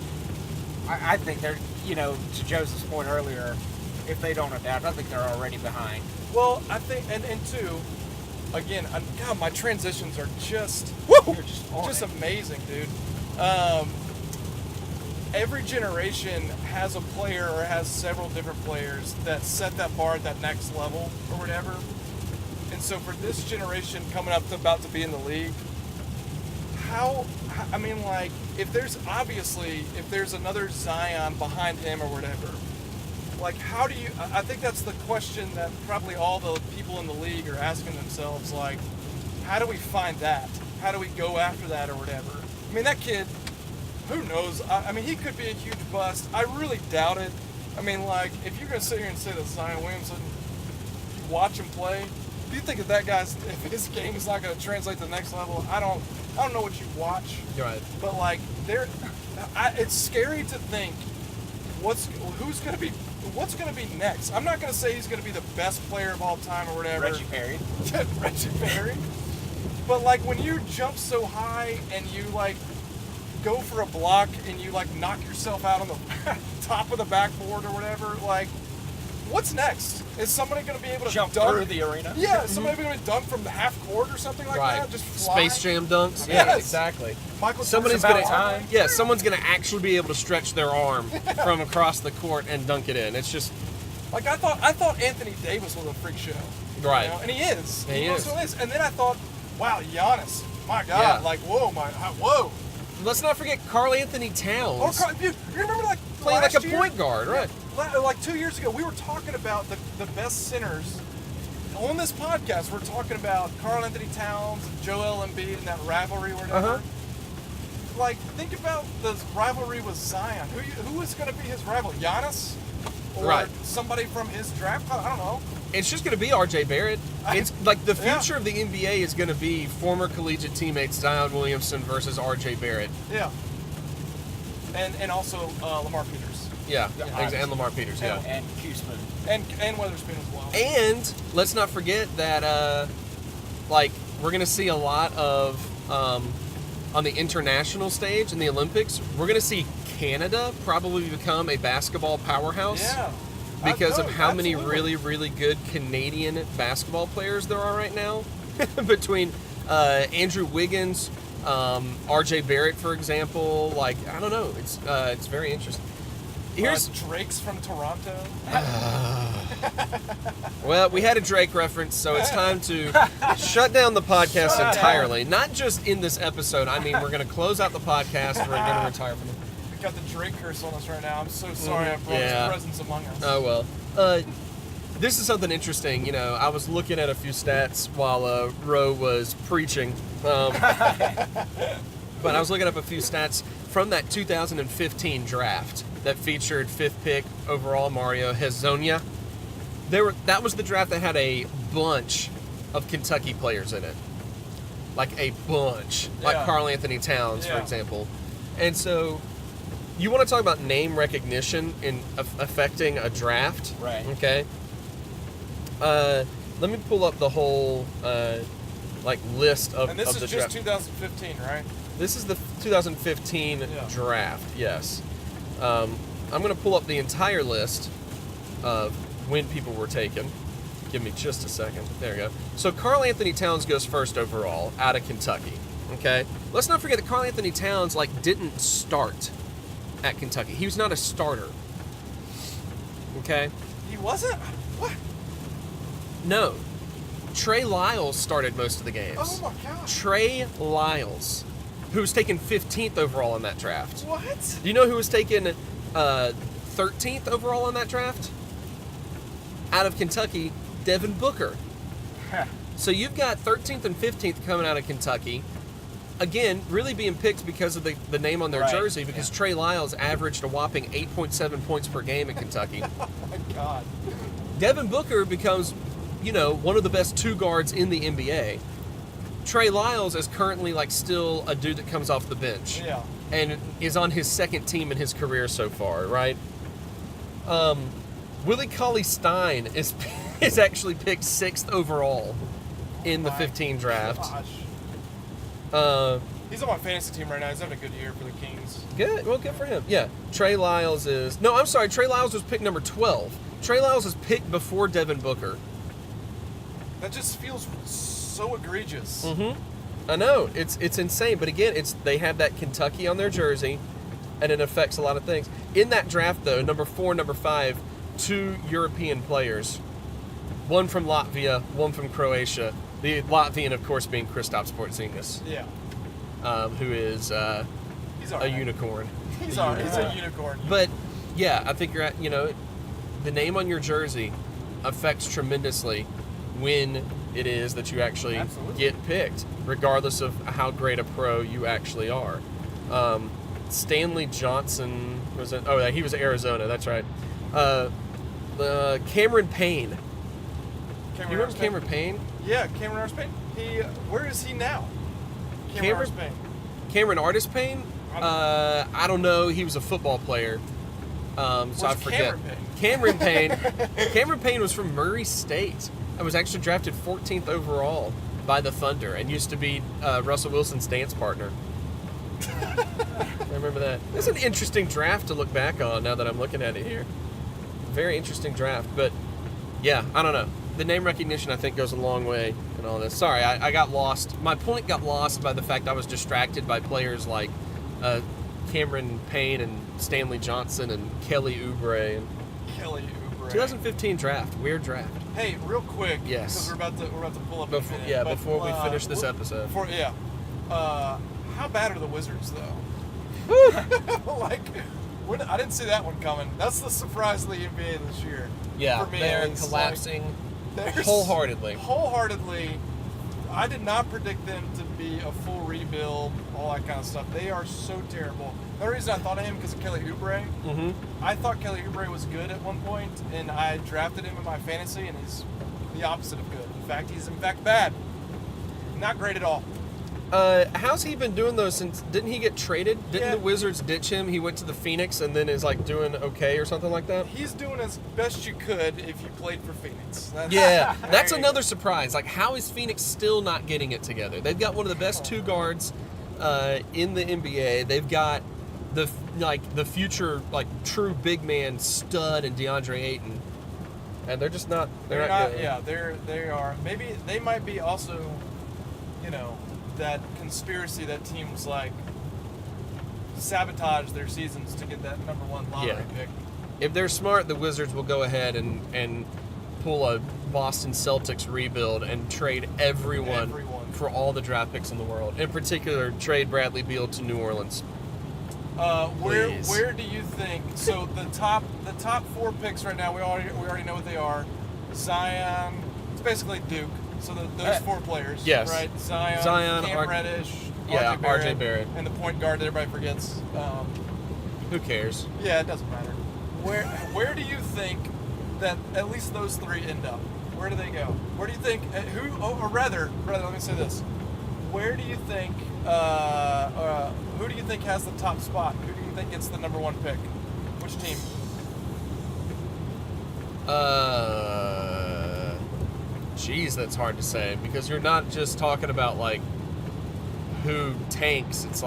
I think they're, you know, to Joseph's point earlier, if they don't adapt, I think they're already behind. Well, I think, and two, again, God, my transitions are just, You're just amazing, dude. Every generation has a player or has several different players that set that bar at that next level or whatever. And so for this generation coming up about to be in the league, if there's another Zion behind him or whatever, like how do you, I think that's the question that probably all the people in the league are asking themselves, like, how do we find that? How do we go after that or whatever? I mean, that kid, who knows? I mean, he could be a huge bust. I really doubt it. I mean, like, if you're going to sit here and say that Zion Williamson, you watch him play, do you think that if his game is not going to translate to the next level? I don't know what you watch. You're right. But like, it's scary to think what's going to be next. I'm not going to say he's going to be the best player of all time or whatever. Reggie Perry. Reggie Perry. But like, when you jump so high and you like go for a block and you like knock yourself out on the top of the backboard or whatever, like, what's next? Is somebody going to be able to Jump dunk through the arena? Yeah, is somebody going to dunk from the half court or something like that? Just fly? Space Jam dunks. Yes. Yeah, exactly. Someone's Someone's gonna actually be able to stretch their arm from across the court and dunk it in. It's just like I thought Anthony Davis was a freak show. right, You know? And he is. He is. Also is. And then I thought, wow, Giannis, my God, Yeah. like whoa. Let's not forget Karl Anthony Towns Dude, you remember like playing like last a year? point guard, right? Like 2 years ago, we were talking about the best centers on this podcast. We're talking about Karl Anthony Towns, Joel Embiid, and that rivalry or whatever. Uh-huh. Like, think about the rivalry with Zion. Who is going to be his rival? Giannis? Or Right. somebody from his draft? I don't know. It's just going to be R.J. Barrett. It's like the future of the NBA is going to be former collegiate teammates Zion Williamson versus R.J. Barrett. Yeah. And also Lamar Peters. Yeah, Yeah. and Lamar Peters. Yeah. And Q-Spin. And Weatherspoon as well. And let's not forget that, we're going to see a lot of, on the international stage in the Olympics, we're going to see Canada probably become a basketball powerhouse. Yeah. Because of how many absolutely. really, really good Canadian basketball players there are right now. Between Andrew Wiggins, R.J. Barrett, for example. Like, I don't know. It's very interesting. Here's Drake's from Toronto. Well, we had a Drake reference, so it's time to shut down the podcast entirely. Not just in this episode. I mean, we're going to close out the podcast. We're going to retire from it. We got the Drake curse on us right now. I'm so sorry I brought Yeah. his presence among us. Oh, well. This is something interesting. You know, I was looking at a few stats while Ro was preaching. But I was looking up a few stats from that 2015 draft that featured 5th pick overall Mario Hezonja. That was the draft that had a bunch of Kentucky players in it. Like a bunch. Like Yeah. Karl Anthony Towns, for Yeah. example. And so, you want to talk about name recognition in affecting a draft? Right. Okay. Let me pull up the whole list of And this the is just draft. 2015, right? This is the 2015 draft. Yes. I'm going to pull up the entire list of when people were taken. Give me just a second. There we go. So Karl Anthony Towns goes first overall out of Kentucky. Okay. Let's not forget that Karl Anthony Towns didn't start at Kentucky. He was not a starter. Okay. He wasn't? What? No. Trey Lyles started most of the games. Oh my gosh. Trey Lyles, who was taken 15th overall in that draft. What? Do you know who was taken 13th overall in that draft? Out of Kentucky, Devin Booker. So you've got 13th and 15th coming out of Kentucky. Again, really being picked because of the name on their Right, jersey, because yeah. Trey Lyles averaged a whopping 8.7 points per game in Kentucky. Oh my God. Devin Booker becomes, one of the best two guards in the NBA. Trey Lyles is currently still a dude that comes off the bench. Yeah. And is on his second team in his career so far, right? Willie Cauley-Stein is actually picked 6th overall in the My 15 draft. Gosh. He's on my fantasy team right now. He's having a good year for the Kings. Good. Well, good for him. Yeah. Trey Lyles is... No, I'm sorry. Trey Lyles was picked number 12. Trey Lyles was picked before Devin Booker. That just feels so egregious. Mm-hmm. I know. It's insane. But again, they have that Kentucky on their jersey, and it affects a lot of things. In that draft, though, number 4 and number 5, 2 European players. One from Latvia, one from Croatia. The Latvian, of course, being Kristaps Porzingis, Yeah. who is He's all a right. unicorn. He's all right. He's a unicorn. But yeah, I think you're at, the name on your jersey affects tremendously when it is that you actually Absolutely. get picked, regardless of how great a pro you actually are. Stanley Johnson was it? Oh, yeah, he was Arizona. That's right. Cameron Payne. You remember Cameron Payne? Yeah, Cameron Artis Payne. Where is he now? Cameron- Artis Payne. Cameron Artis Payne? I don't know. He was a football player. So I Where's forget. Cameron Payne? Cameron Payne. Cameron Payne was from Murray State. I was actually drafted 14th overall by the Thunder and used to be Russell Wilson's dance partner. I remember that. It's an interesting draft to look back on now that I'm looking at it here. Very interesting draft. But, yeah, I don't know. The name recognition, I think, goes a long way in all this. Sorry, I got lost. My point got lost by the fact I was distracted by players like Cameron Payne and Stanley Johnson and Kelly Oubre. And Kelly Oubre. 2015 draft. Weird draft. Hey, real quick. Yes. Because we're about to pull up. Before, in a minute, before we finish this episode. How bad are the Wizards though? I didn't see that one coming. That's the surprise of the NBA this year. Yeah, for me, they're it's collapsing they're wholeheartedly. Wholeheartedly. I did not predict them to be a full rebuild, all that kind of stuff. They are so terrible. The reason I thought of him because of Kelly Oubre. Mm-hmm. I thought Kelly Oubre was good at one point, and I drafted him in my fantasy, and he's the opposite of good. In fact, he's bad. Not great at all. How's he been doing though since, didn't he get traded? Didn't Yeah. the Wizards ditch him? He went to the Phoenix and then is doing okay or something like that? He's doing as best you could if you played for Phoenix. Yeah, that's There you another surprise. How is Phoenix still not getting it together? They've got one of the best two guards in the NBA. They've got the future true big man stud in DeAndre Ayton, and they're just not. They're not. not. Yeah, they are. Maybe they might be also, that conspiracy that teams sabotage their seasons to get that number 1 lottery pick. If they're smart, the Wizards will go ahead and pull a Boston Celtics rebuild and trade everyone for all the draft picks in the world. In particular, trade Bradley Beal to New Orleans. Please. Where do you think? So the top 4 picks right now, we already know what they are. Zion, it's basically Duke. So those 4 players, yes. right? Zion, Cam Reddish, RJ Barrett, and the point guard that everybody forgets. Who cares? Yeah, it doesn't matter. Where do you think that at least those 3 end up? Where do they go? Where do you think? Or rather, let me say this. Where do you think? Who do you think has the top spot? Who do you think gets the number 1 pick? Which team? Geez, that's hard to say because you're not just talking about who tanks. It's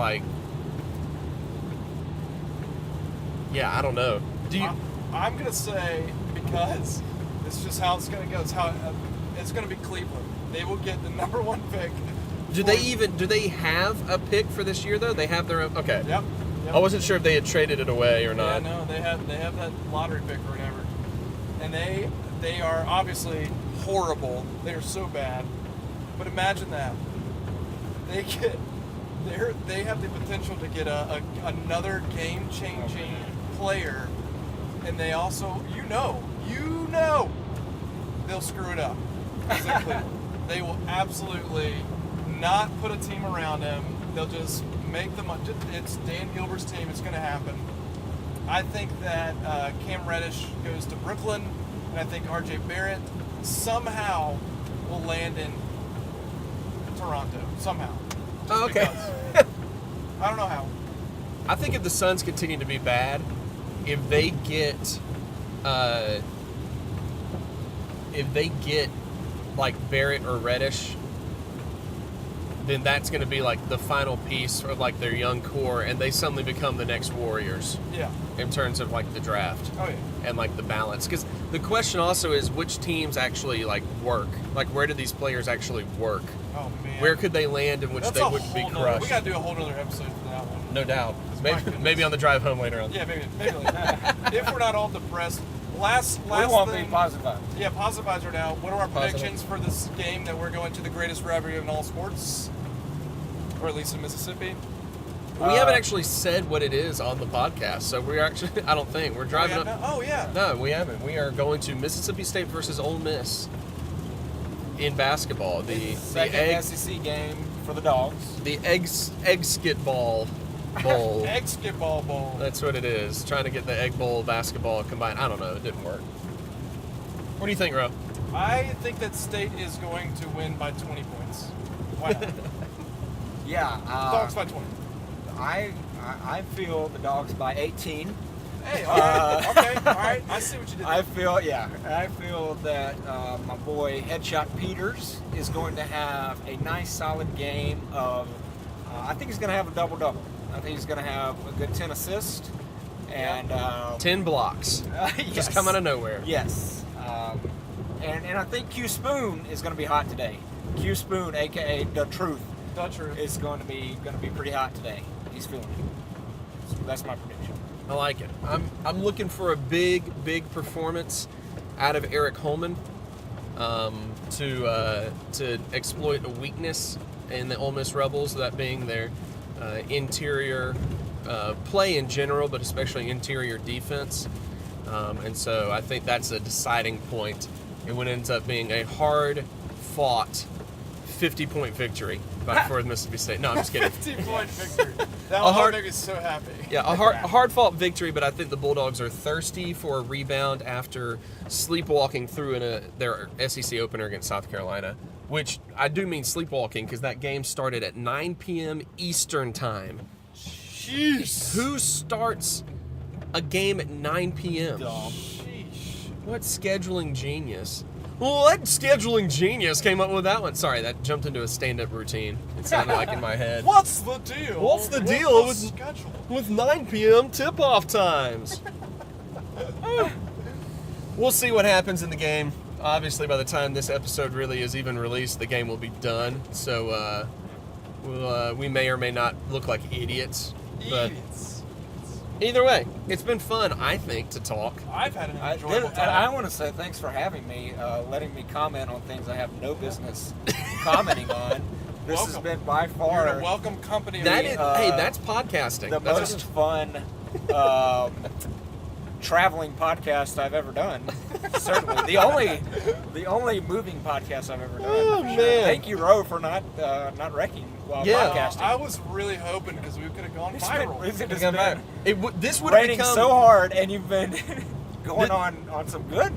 yeah, I don't know. Do you? I'm gonna say because it's just how it's gonna go. It's gonna be Cleveland. They will get the number 1 pick. Do they have a pick for this year though? They have their own. Okay. Yep. I wasn't sure if they had traded it away or not. Yeah, no, they have that lottery pick or whatever, and they are obviously horrible. They are so bad. But imagine that. They have the potential to get another game-changing player, and they also, they'll screw it up. They will absolutely not put a team around him. They'll just make them. It's Dan Gilbert's team. It's going to happen. I think that Cam Reddish goes to Brooklyn, and I think R.J. Barrett somehow will land in Toronto. Somehow. Oh, okay. I don't know how. I think if the Suns continue to be bad, if they get like Barrett or Reddish, then that's going to be like the final piece of like their young core, and they suddenly become the next Warriors. Yeah. In terms of like the draft. Oh yeah. And like the balance, because the question also is which teams actually like work. Like where do these players actually work? Oh man. Where could they land in which That's they wouldn't be crushed? We got to do a whole other episode for that one. No doubt. Maybe on the drive home later on. Yeah, maybe like that. If we're not all depressed. Last we won't thing, be positive vibes. Yeah, positive vibes are now. What are our Positive. predictions for this game that we're going to the greatest rivalry in all sports? Or at least in Mississippi? We haven't actually said what it is on the podcast, so we're actually, I don't think. We're driving up. Oh, yeah. No, we haven't. We are going to Mississippi State versus Ole Miss in basketball. The Second SEC game for the Dogs. The egg skit ball bowl. Egg skip ball bowl. That's what it is. Trying to get the egg bowl basketball combined. I don't know. It didn't work. What do you think, Ro? I think that State is going to win by 20 points. Why not? Yeah. Dogs by 20. I feel the Dogs by 18. Hey, all right. Okay, all right. I see what you did. I feel that my boy Headshot Peters is going to have a nice solid game of, I think he's going to have a double-double. I think he's going to have a good 10 assists and 10 blocks. yes. Just come out of nowhere. Yes. And I think Q Spoon is going to be hot today. Q Spoon, aka The Truth, is going to be pretty hot today. He's feeling it. So that's my prediction. I like it. I'm looking for a big performance out of Eric Holman to exploit a weakness in the Ole Miss Rebels, that being their interior play in general, but especially interior defense. And so I think that's a deciding point. It would end up being a hard-fought 50-point victory for Mississippi State. No, I'm just kidding. 50-point victory. That will make me so happy. Yeah, a hard-fought victory, but I think the Bulldogs are thirsty for a rebound after sleepwalking through their SEC opener against South Carolina, which I do mean sleepwalking because that game started at 9 p.m. Eastern time. Jeez. Who starts a game at 9 p.m.? Dumb. What scheduling genius? What scheduling genius came up with that one? Sorry, that jumped into a stand-up routine. It sounded like in my head. What's the deal? What's the deal with schedule? With 9 p.m. tip-off times? We'll see what happens in the game. Obviously, by the time this episode really is even released, the game will be done. So we may or may not look like idiots. But either way, it's been fun, I think, to talk. I've had an enjoyable time. I want to say thanks for having me, letting me comment on things I have no business commenting on. This has been by far You're in a welcome company. Hey, that's podcasting. The most fun traveling podcast I've ever done. Certainly, the only moving podcast I've ever done. Oh, for sure. man. Thank you, Ro, for not wrecking while podcasting. I was really hoping because we could have gone viral. This would have raining become so hard, and you've been going on some good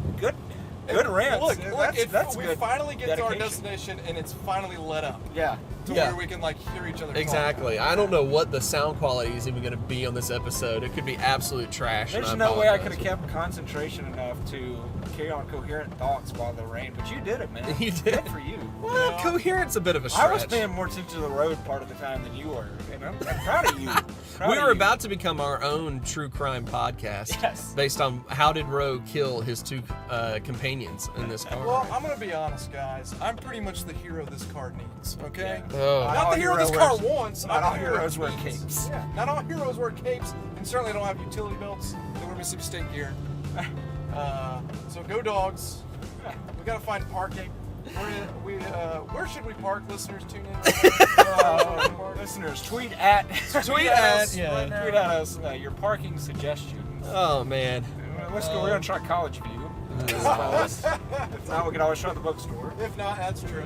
rants. Look, that's we good finally get to our dedication. destination, and it's finally let up. Yeah. To where we can hear each other. Exactly. Talk. I don't know what the sound quality is even going to be on this episode. It could be absolute trash. There's no way I could have kept concentration enough to carry on coherent thoughts while the rain, but you did it, man. You did. Good for you. Well, coherent's a bit of a stretch. I was paying more attention to the road part of the time than you were, and I'm proud of you. We were about to become our own true crime podcast based on how did Roe kill his two companions in this car. Well, I'm going to be honest, guys. I'm pretty much the hero this car needs, okay? Yeah. Oh. Not the hero this car wants. Not all the hero heroes it wear needs. capes. Yeah, not all heroes wear capes, and certainly don't have utility belts. They wear Mississippi State gear. So go Dogs. We gotta find parking. Where should we park? Listeners, tune in. Listeners, tweet at us right now. tweet at us your parking suggestions. Oh man. Let's go. We're gonna try College View. If not, we can always try the bookstore. If not, that's true.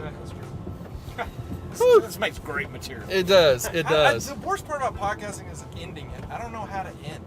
This makes great material. It does. It does. The worst part about podcasting is ending it. I don't know how to end.